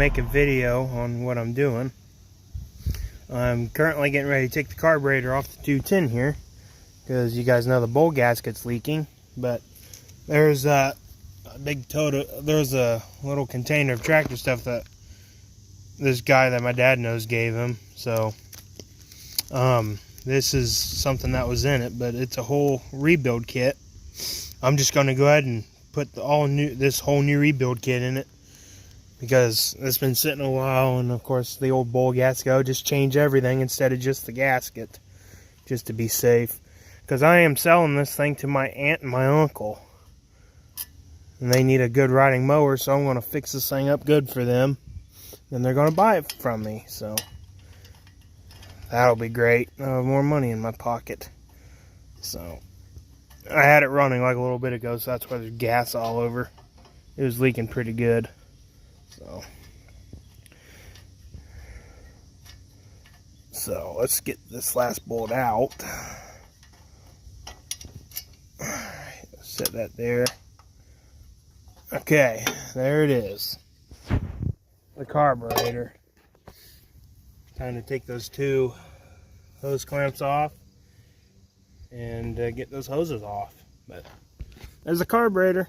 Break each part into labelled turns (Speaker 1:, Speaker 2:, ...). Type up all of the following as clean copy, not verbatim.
Speaker 1: make a video on what I'm doing. I'm currently getting ready to take the carburetor off the 210 here, because you guys know the bowl gasket's leaking. But there's a little container of tractor stuff that this guy that my dad knows gave him. So this is something that was in it, but it's a whole rebuild kit. I'm just going to go ahead and put this whole new rebuild kit in it, because it's been sitting a while, and of course the old bowl gasket, I'll just change everything instead of just the gasket, just to be safe. Because I am selling this thing to my aunt and my uncle, and they need a good riding mower, so I'm going to fix this thing up good for them, and they're going to buy it from me. So that'll be great. I'll have more money in my pocket. So I had it running like a little bit ago, so that's why there's gas all over. It was leaking pretty good. So let's get this last bolt out. Alright, set that there. Okay, there it is. The carburetor. Time to take those two hose clamps off and get those hoses off. But there's the carburetor.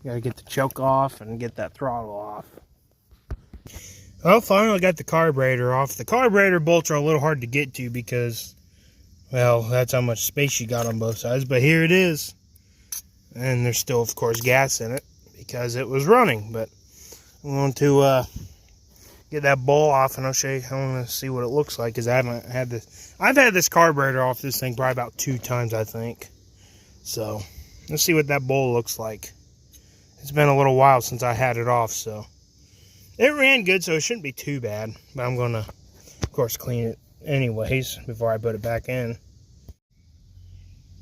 Speaker 1: Gotta get the choke off and get that throttle off. Well, finally got the carburetor off. The carburetor bolts are a little hard to get to because, well, that's how much space you got on both sides. But here it is. And there's still, of course, gas in it because it was running. But I'm going to get that bowl off, and I'll show you. I want to see what it looks like, because I haven't had this. I've had this carburetor off this thing probably about 2 times, I think. So let's see what that bowl looks like. It's been a little while since I had it off, so it ran good, so it shouldn't be too bad. But I'm going to, of course, clean it anyways before I put it back in.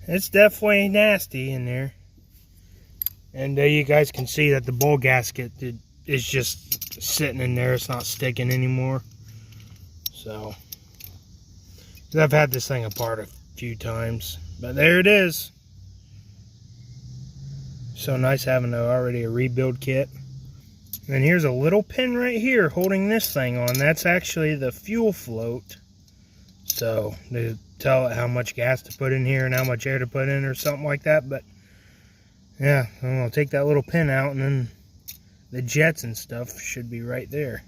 Speaker 1: It's definitely nasty in there. And you guys can see that the bowl gasket is just sitting in there. It's not sticking anymore. So I've had this thing apart a few times. But there it is. So nice having already a rebuild kit. And here's a little pin right here holding this thing on. That's actually the fuel float. So to tell it how much gas to put in here and how much air to put in or something like that. But yeah, I'm going to take that little pin out, and then the jets and stuff should be right there.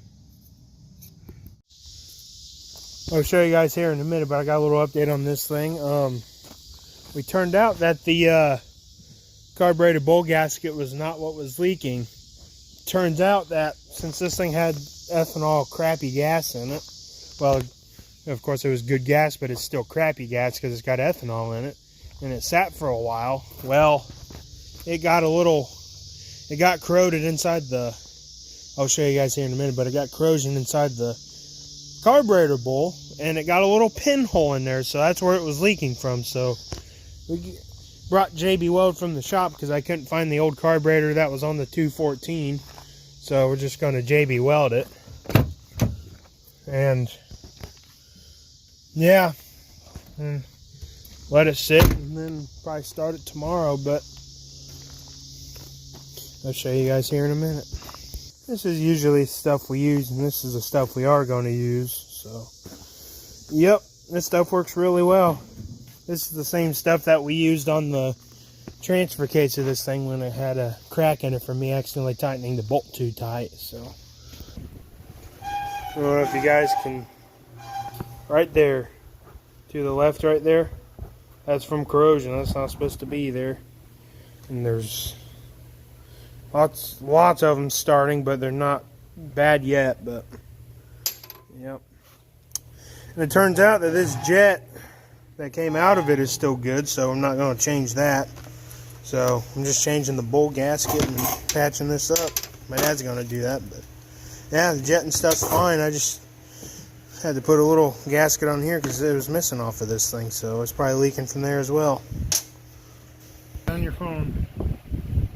Speaker 1: I'll show you guys here in a minute, but I got a little update on this thing. We turned out that the carburetor bowl gasket was not what was leaking. Turns out that since this thing had ethanol crappy gas in it, well, of course it was good gas, but it's still crappy gas because it's got ethanol in it, and it sat for a while. Well, it got corroded inside the, I'll show you guys here in a minute, but it got corrosion inside the carburetor bowl, and it got a little pinhole in there, so that's where it was leaking from. So we brought JB Weld from the shop because I couldn't find the old carburetor that was on the 214. So we're just going to JB Weld it. And yeah, and let it sit, and then probably start it tomorrow. But I'll show you guys here in a minute. This is usually stuff we use, and this is the stuff we are going to use. So yep, this stuff works really well. This is the same stuff that we used on the transfer case of this thing when it had a crack in it from me accidentally tightening the bolt too tight. So I don't know if you guys can, right there to the left right there, that's from corrosion. That's not supposed to be there. And there's lots of them starting, but they're not bad yet. But yep. And it turns out that this jet that came out of it is still good, so I'm not going to change that. So I'm just changing the bowl gasket and patching this up. My dad's going to do that, but yeah, the jet and stuff's fine. I just had to put a little gasket on here because it was missing off of this thing, so it's probably leaking from there as well. On your phone.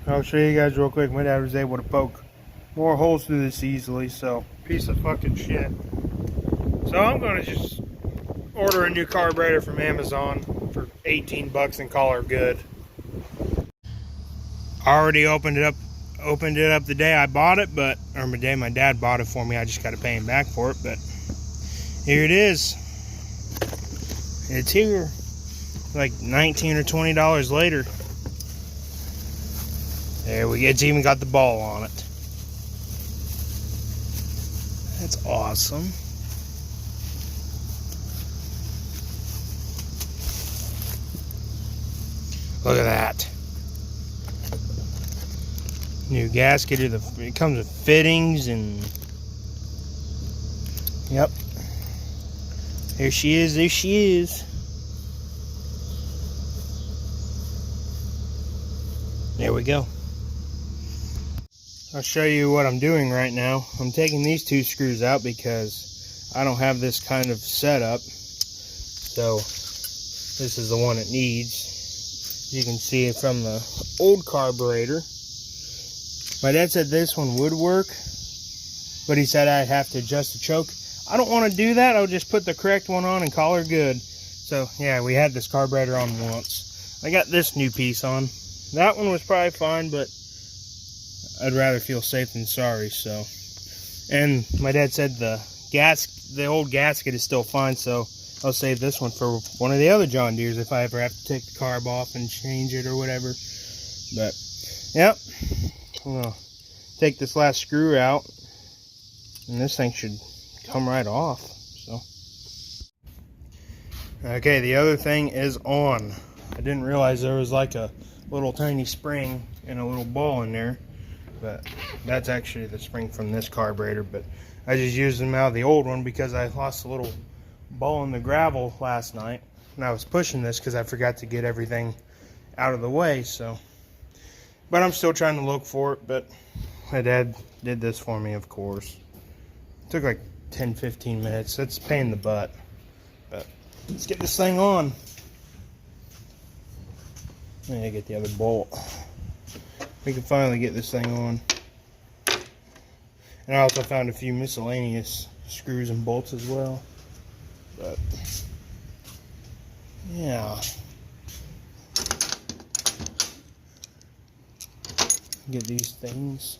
Speaker 1: I'll show you guys real quick. My dad was able to poke more holes through this easily, so piece of fucking shit. So I'm going to just order a new carburetor from Amazon for 18 bucks and call her good. I already opened opened it up the day I bought it, or the day my dad bought it for me. I just got to pay him back for it, but here it is. It's here. Like $19 or $20 later. There we go. It's even got the ball on it. That's awesome. Look at that. New gasket. It comes with fittings and... Yep. There she is. There she is. There we go. I'll show you what I'm doing right now. I'm taking these two screws out because I don't have this kind of setup. So this is the one it needs. You can see it from the old carburetor. My dad said this one would work, but he said I'd have to adjust the choke. I don't want to do that. I'll just put the correct one on and call her good. So yeah, we had this carburetor on once. I got this new piece on. That one was probably fine, but I'd rather feel safe than sorry, so. And my dad said the old gasket is still fine, so I'll save this one for one of the other John Deeres if I ever have to take the carb off and change it or whatever. But, yep. I'm gonna take this last screw out, and this thing should come right off, so. Okay, the other thing is on. I didn't realize there was like a little tiny spring and a little ball in there, but that's actually the spring from this carburetor. But I just used them out of the old one because I lost a little ball in the gravel last night, and I was pushing this because I forgot to get everything out of the way. So, but I'm still trying to look for it. But my dad did this for me, of course. It took like 10-15 minutes. That's a pain in the butt, but let's get this thing on. Let me get the other bolt. We can finally get this thing on. And I also found a few miscellaneous screws and bolts as well. But yeah. Get these things.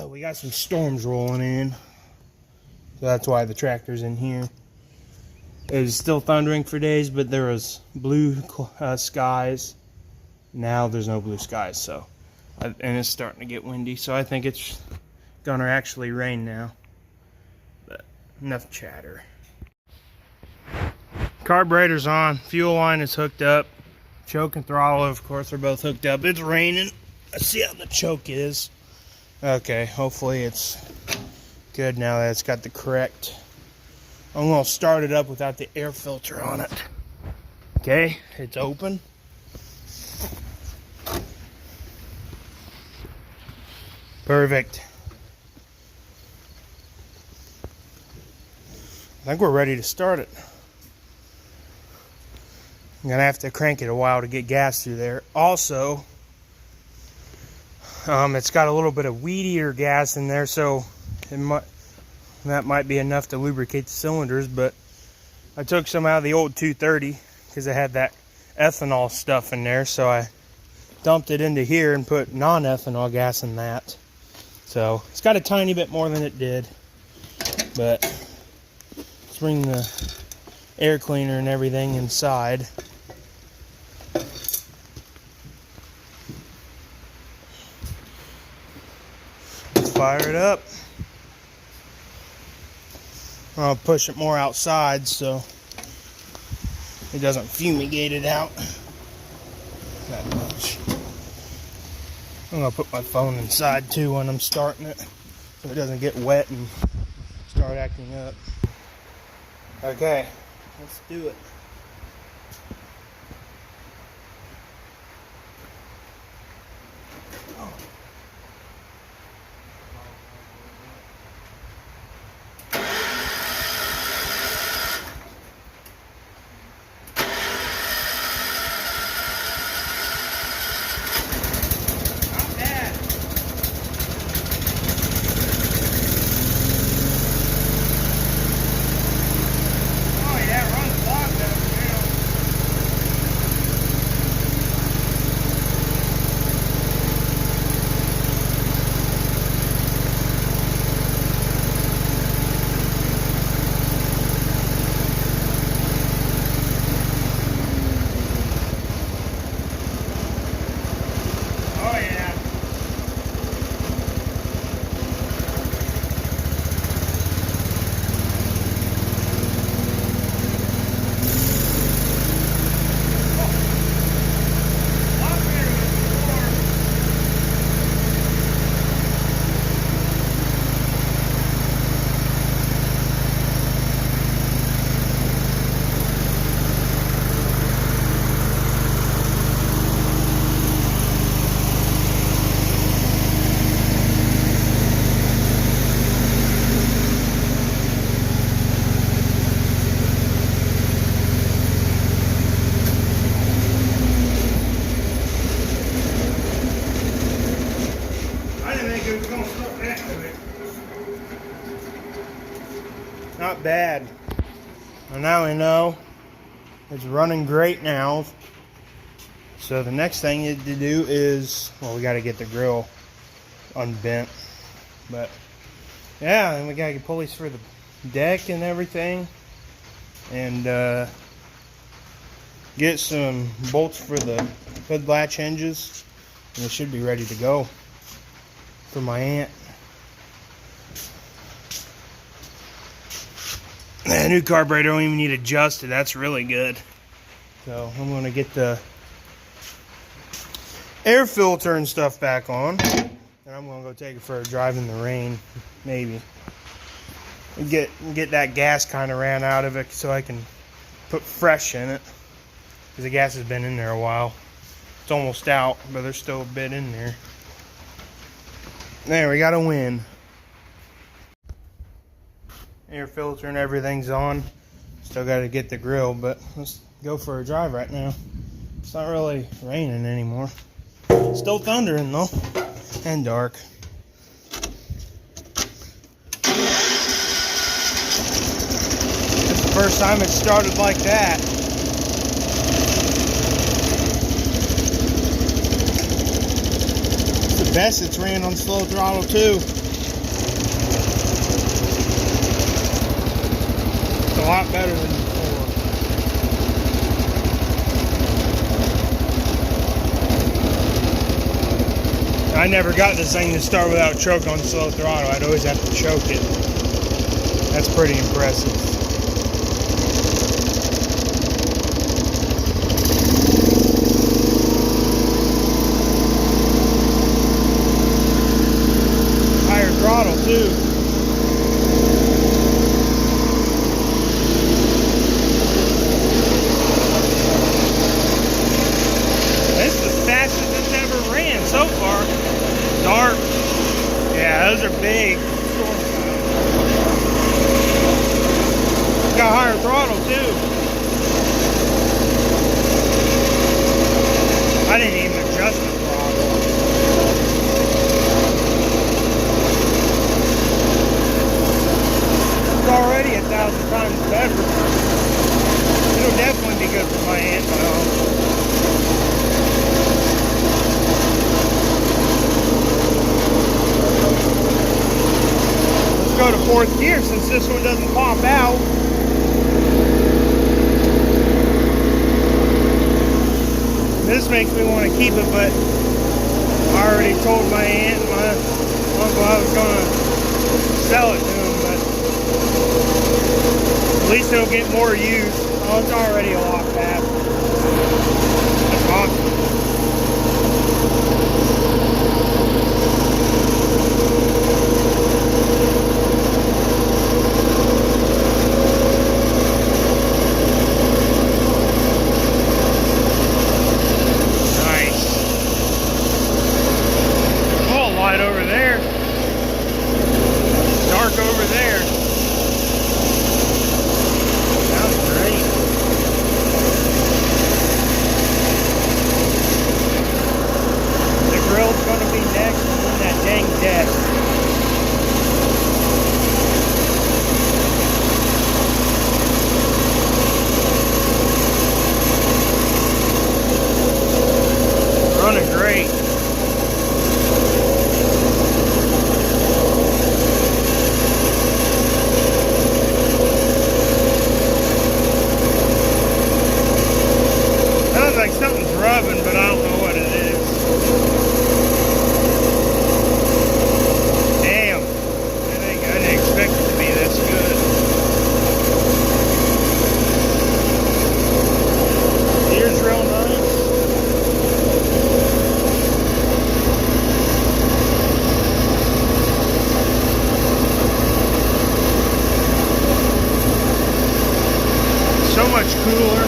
Speaker 1: We got some storms rolling in. So that's why the tractor's in here. It was still thundering for days, but there was blue skies. Now there's no blue skies, so and it's starting to get windy, so I think it's gonna actually rain now. But enough chatter. Carburetor's on, fuel line is hooked up, choke and throttle, of course, are both hooked up. It's raining. Let's see how the choke is. Okay, hopefully it's good now that it's got the correct. I'm going to start it up without the air filter on it. Okay, it's open. Perfect. I think we're ready to start it. I'm going to have to crank it a while to get gas through there. Also, it's got a little bit of weed eater gas in there, so that might be enough to lubricate the cylinders, but I took some out of the old 230 because it had that ethanol stuff in there, so I dumped it into here and put non-ethanol gas in that. So it's got a tiny bit more than it did, but let's bring the air cleaner and everything inside. Let's fire it up. I'll push it more outside so it doesn't fumigate it out that much. I'm going to put my phone inside too when I'm starting it so it doesn't get wet and start acting up. Okay, let's do it. bad. And now we know it's running great now. So the next thing to do is, well, we got to get the grill unbent. But yeah, and we got to get pulleys for the deck and everything. And get some bolts for the hood latch hinges. And it should be ready to go for my aunt. The new carburetor don't even need adjusted. That's really good. So I'm going to get the air filter and stuff back on. And I'm going to go take it for a drive in the rain, maybe. And get that gas kind of ran out of it so I can put fresh in it. Because the gas has been in there a while. It's almost out, but there's still a bit in there. There, we got a win. Air filter and everything's on. Still got to get the grill, but let's go for a drive right now. It's not really raining anymore. Still thundering though, and dark. It's the first time it started like that. It's the best it's ran on slow throttle too. A lot better than before. I never got this thing to start without choke on slow throttle. I'd always have to choke it. That's pretty impressive. Higher throttle too. So far, dark. Yeah, those are big. Got higher throttle too. I didn't even adjust the throttle. It's already 1,000 times better. It'll definitely be good for my aunt. Go to 4th gear since this one doesn't pop out. This makes me want to keep it, but I already told my aunt and my uncle I was going to sell it to them, but at least it'll get more use. Oh, it's already a lot faster. That's awesome. Over there, dark over there. Sounds great. The grill's gonna be next on that dang desk. Running great. Like something's rubbing, but I don't know what it is. Damn. I didn't expect it to be this good. Ears real nice. So much cooler.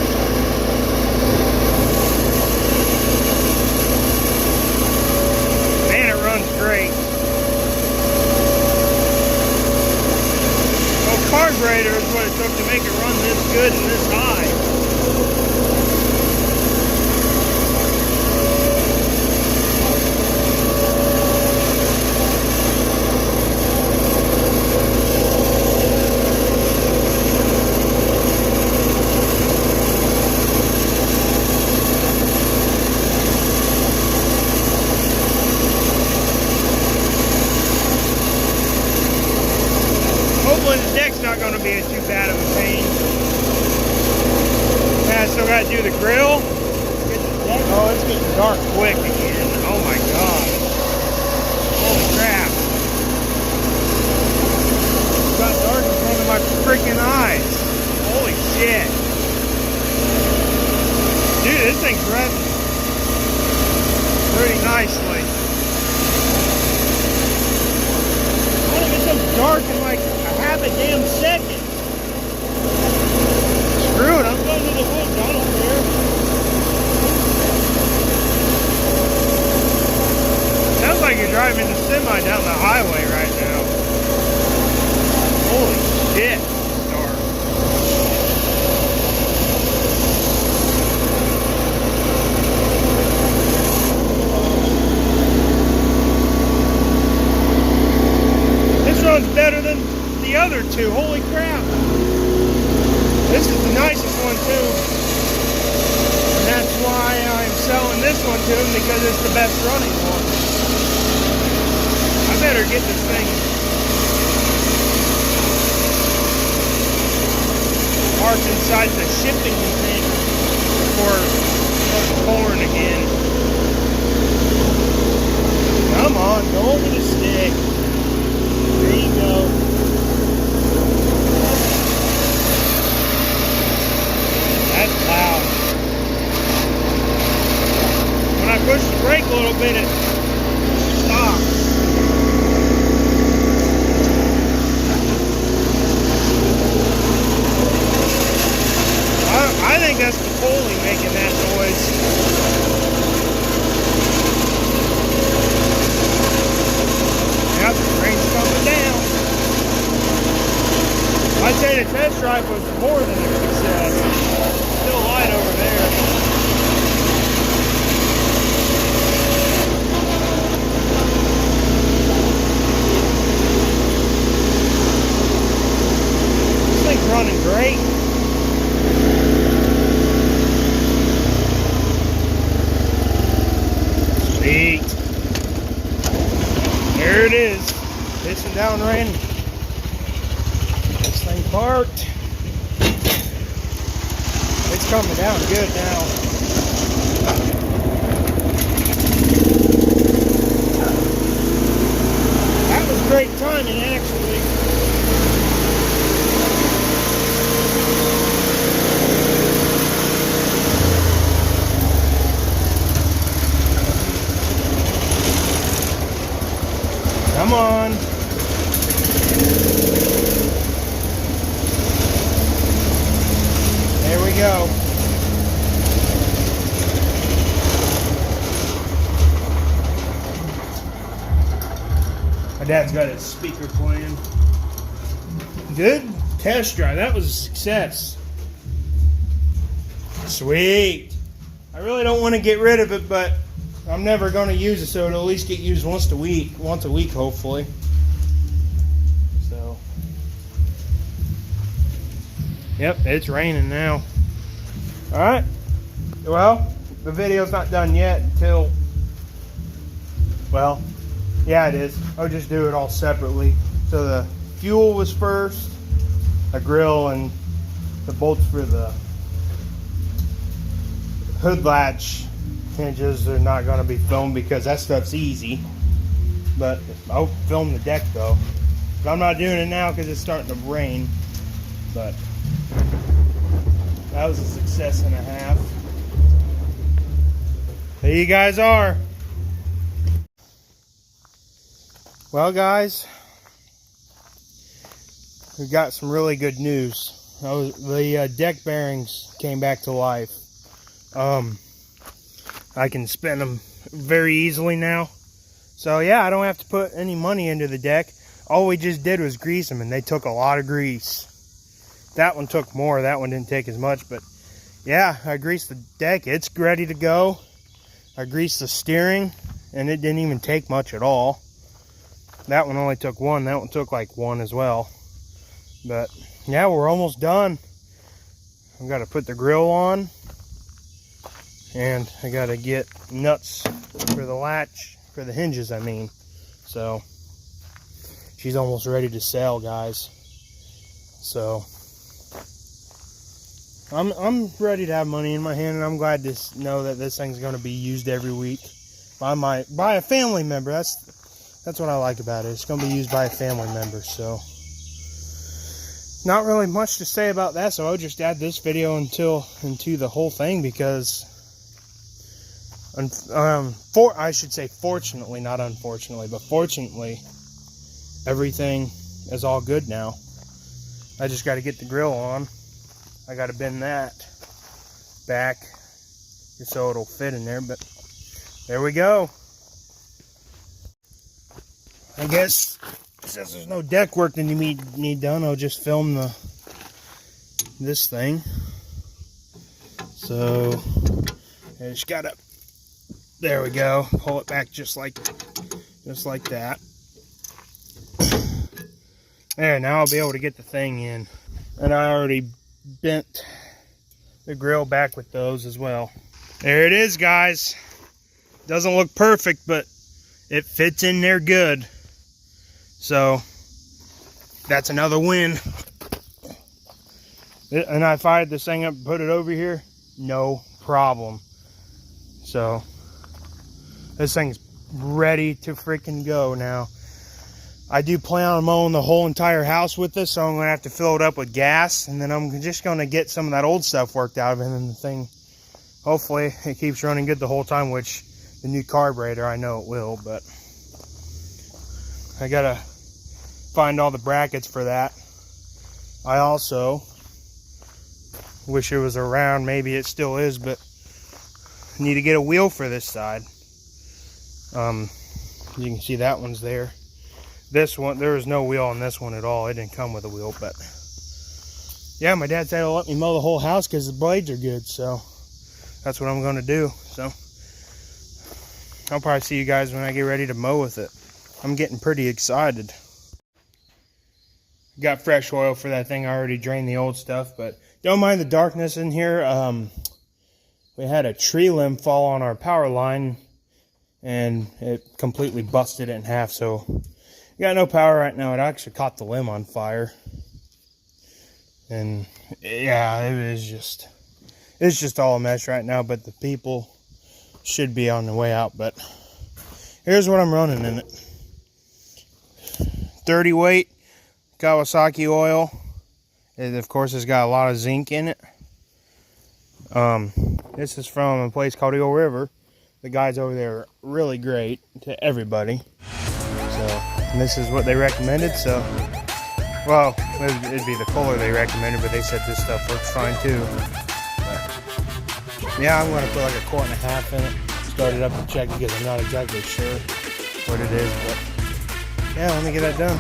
Speaker 1: gotta do the grill. Oh, it's getting dark quick again. Oh my god. Holy crap. It got dark in front of my freaking eyes. Holy shit. Dude, this thing's revving pretty nicely. Why did it get so dark in like a half a damn second? Screw it, I'm going to the woods, I don't care. Sounds like you're driving a semi down the highway right now. Holy shit, it's dark. This runs better than the other two, holy crap. This is the nicest one too, and that's why I'm selling this one to him, because it's the best running one. I better get this thing parked inside the shipping container before it starts pouring again. Come on, go over the stick. There you go. That's loud. When I push the brake a little bit, it stops. I think that's the pulley making that noise. Yep, the rain's coming down. I'd say the test drive was more than a success. Still light over there. This thing's running great. Sweet. There it is. Pissing down rain. This thing parked. It's coming down good now. That was great timing, actually. Come on. There we go. My dad's got his speaker playing. Good test drive. That was a success. Sweet. I really don't want to get rid of it, but I'm never going to use it, so it'll at least get used once a week, hopefully. So, yep, it's raining now. All right. Well, the video's not done yet until, well, yeah, it is. I'll just do it all separately. So the fuel was first, a grill, and the bolts for the hood latch hinges are not going to be filmed because that stuff's easy. But I'll film the deck though. But I'm not doing it now because it's starting to rain. But that was a success and a half. There you guys are. Well, guys, we got some really good news. The deck bearings came back to life. I can spin them very easily now. So yeah, I don't have to put any money into the deck. All we just did was grease them, and they took a lot of grease. That one took more. That one didn't take as much, but yeah, I greased the deck. It's ready to go. I greased the steering, and it didn't even take much at all. That one only took one. That one took like one as well. But yeah, we're almost done. I've got to put the grill on. And I got to get nuts for the latch, for the hinges, I mean. So, she's almost ready to sell, guys. So, I'm ready to have money in my hand, and I'm glad to know that this thing's going to be used every week by a family member. That's what I like about it. It's going to be used by a family member. So not really much to say about that. So I'll just add this video into the whole thing because I should say fortunately, not unfortunately, but fortunately, everything is all good now. I just got to get the grill on. I got to bend that back just so it'll fit in there, but there we go. I guess since there's no deck work that you need done, I'll just film this thing. So I just gotta, there we go, pull it back just like that. There, now I'll be able to get the thing in. And I already bent the grill back with those as well. There it is, guys. Doesn't look perfect, but it fits in there good. So that's another win. And I fired this thing up and put it over here, no problem. So this thing's ready to freaking go now. I do plan on mowing the whole entire house with this, so I'm going to have to fill it up with gas, and then I'm just going to get some of that old stuff worked out of it, and the thing, hopefully, it keeps running good the whole time, which the new carburetor, I know it will, but I got to find all the brackets for that. I also wish it was around, maybe it still is, but I need to get a wheel for this side. You can see that one's there. This one, there was no wheel on this one at all. It didn't come with a wheel, but yeah, my dad said he'll let me mow the whole house because the blades are good, so that's what I'm going to do. So I'll probably see you guys when I get ready to mow with it. I'm getting pretty excited. Got fresh oil for that thing. I already drained the old stuff, but don't mind the darkness in here. We had a tree limb fall on our power line, and it completely busted it in half, so got no power right now. It actually caught the limb on fire. And yeah, it's just all a mess right now, but the people should be on the way out. But here's what I'm running in it. 30 weight Kawasaki oil. It of course has got a lot of zinc in it. This is from a place called Eel River. The guys over there are really great to everybody. And this is what they recommended, so, well, it'd be the Kohler they recommended, but they said this stuff works fine too. But yeah, I'm going to put like 1.5 quarts in it, start it up and check because I'm not exactly sure what it is, but yeah, let me get that done.